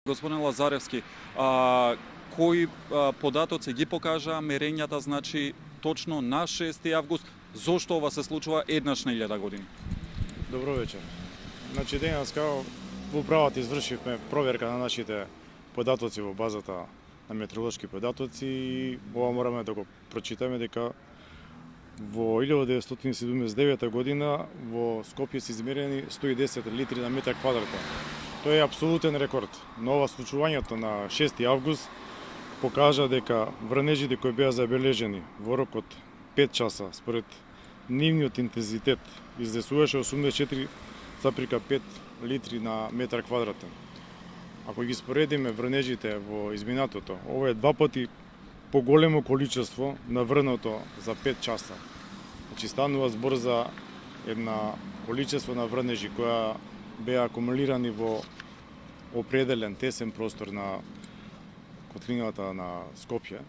Господин Лазаревски, кои податоци ги покажаа мерењата, значи точно на 6 август, зошто ова се случува еднаш на 1000 години? Добро вечер. Значи денеска во управата извршивме проверка на нашите податоци во базата на метеоролошки податоци и ова мораме да го прочитаме дека во 1979 година во Скопје се измерени 110 литри на метар квадратен. Тоа е апсолутен рекорд. Но ова случувањето на 6 август покажа дека врнежите кои беа забележени во рок од 5 часа според нивниот интензитет изнесуваше 84,5 литри на метар квадратен. Ако ги споредиме врнежите во изминатото, ова е 2 пати поголемо количество на врното за 5 часа. Значи станува збор за една количество на врнежи која беа акумулирани во определен тесен простор на котлината на Скопје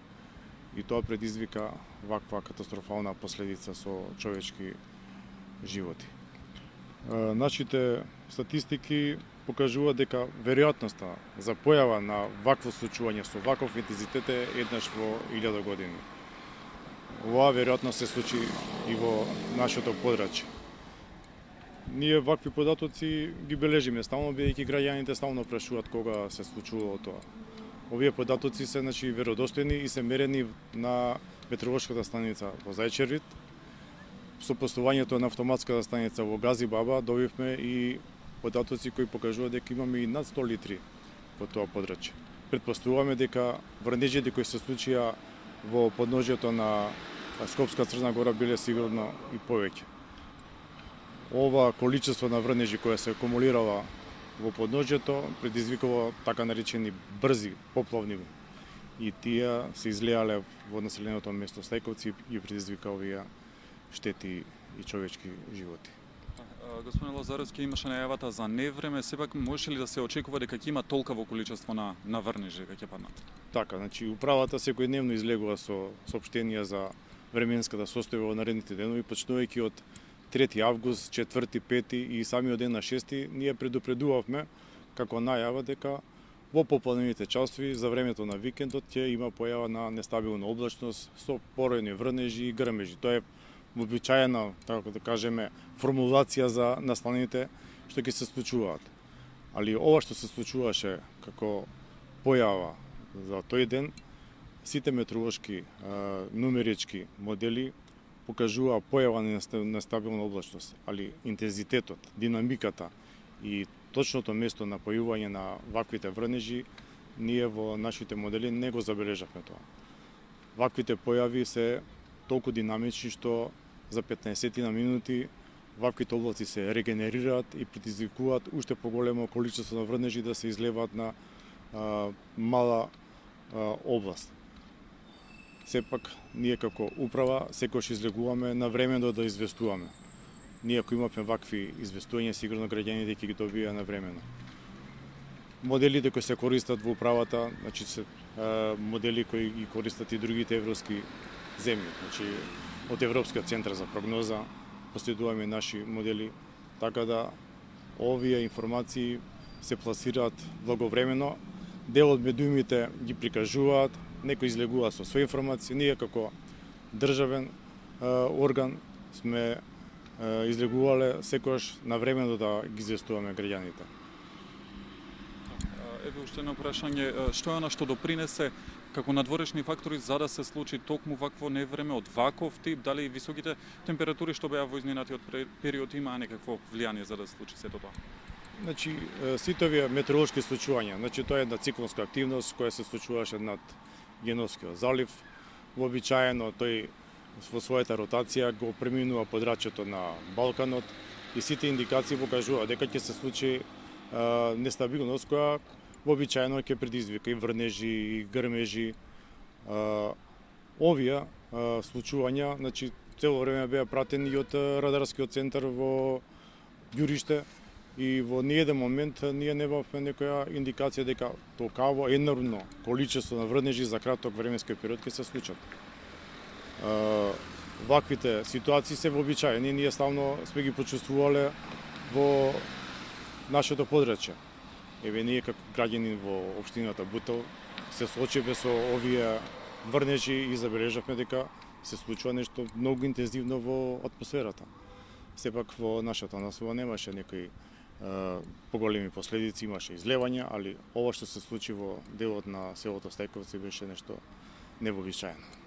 и тоа предизвика ваква катастрофална последица со човечки животи. Нашите статистики покажуваат дека веројатноста за појава на вакво случување со ваков интензитет е еднаш во 1000 години. Оваа веројатно се случи и во нашето подрачје. Ние вакви податоци ги бележиме стално, бидејќи граѓаните стално прашуваат кога се случувало тоа. Овие податоци се веродостојни и се мерени на метеоролошката станица во Зајчевит. Со постувањето на автоматската станица во Газибаба добивме и податоци кои покажуваат дека имаме и над 100 литри во тоа подрачје. Предпоставуваме дека врнежите кои се случија во подножјето на Скопска Црна Гора биле сигурно и повеќе. Ова количество на врнежи која се акумулирала во подножјето предизвикува така наречени брзи поплавни и тие се излеале во населеното место Стајковци и предизвика овие штети и човечки животи. Господин Лазаревски, имаше најавата за невреме, сепак може ли да се очекува дека ќе има толкаво количество на врнежи дека ќе паднат? Така, значи управата секојдневно излегува со соопштенија за временската состојба во наредните денови, почнувајќи од 3 август, 4, 5 и самиот ден на 6 ние предупредувавме како најава дека во пополнените часови за времето на викендот ќе има појава на нестабилна облачност со поројни врнежи и грмежи. Тоа е вообичаена, така да кажеме, формулација за настаните што ќе се случуваат. Али ова што се случуваше како појава за тој ден, сите метеоролошки нумерички модели покажува појава на нестабилна облачност, али интензитетот, динамиката и точното место на појување на ваквите врнежи ние во нашите модели не го забележавме тоа. Ваквите појави се толку динамични што за 15 на минути ваквите облаци се регенерираат и предизвикуваат уште поголемо количество на врнежи да се излеваат на мала област. Сепак, ние како управа секојаш излегуваме на времено да известуваме. Ние ако имавме вакви известувања, сигурно граѓаните ќе ги добија на времено. Моделите кои се користат во управата, значи се модели кои ги користат и другите европски земји. Значи од Европскиот центар за прогноза последуваме наши модели, така да овие информации се пласираат благовремено. Дел од медиумите ги прикажуваат, некои излегуваат со своја информација. Ние како државен орган сме излегувале секојаш на времено да ги известуваме граѓаните. Еве уште едно прашање, што е она што допринесе како надворешни фактори за да се случи токму вакво невреме од ваков тип, дали високите температури што беа во изминатиот период имаа некакво влијание за да се случи сето тоа? Значи, сите овие метеоролошки случувања, значи тоа е една циклонска активност која се случуваше над Геновскиот залив. Вообичаено тој во својата ротација го преминува подрачјето на Балканот и сите индикации покажуваат дека ќе се случи нестабилност која вообичаено ќе предизвика и врнежи, и грмежи. Овие случувања, значи цело време беа пратени и од радарскиот центар во Ѓуриште и во ниеден момент ние немавме некоја индикација дека толкаво енормно количество на врнежи за краток временски период ќе се случат. Ваквите ситуации се вообичаени, ние стално сме ги почувствувале во нашето подрачје. Еве ние како граѓани во општината Бутел се соочивме со овие врнежи и забележавме дека се случува нешто многу интензивно во атмосферата. Сепак во нашата населба немаше некои поголеми последици, имаше излевања, али ова што се случи во делот на селото Стајковци беше нешто невообичаено.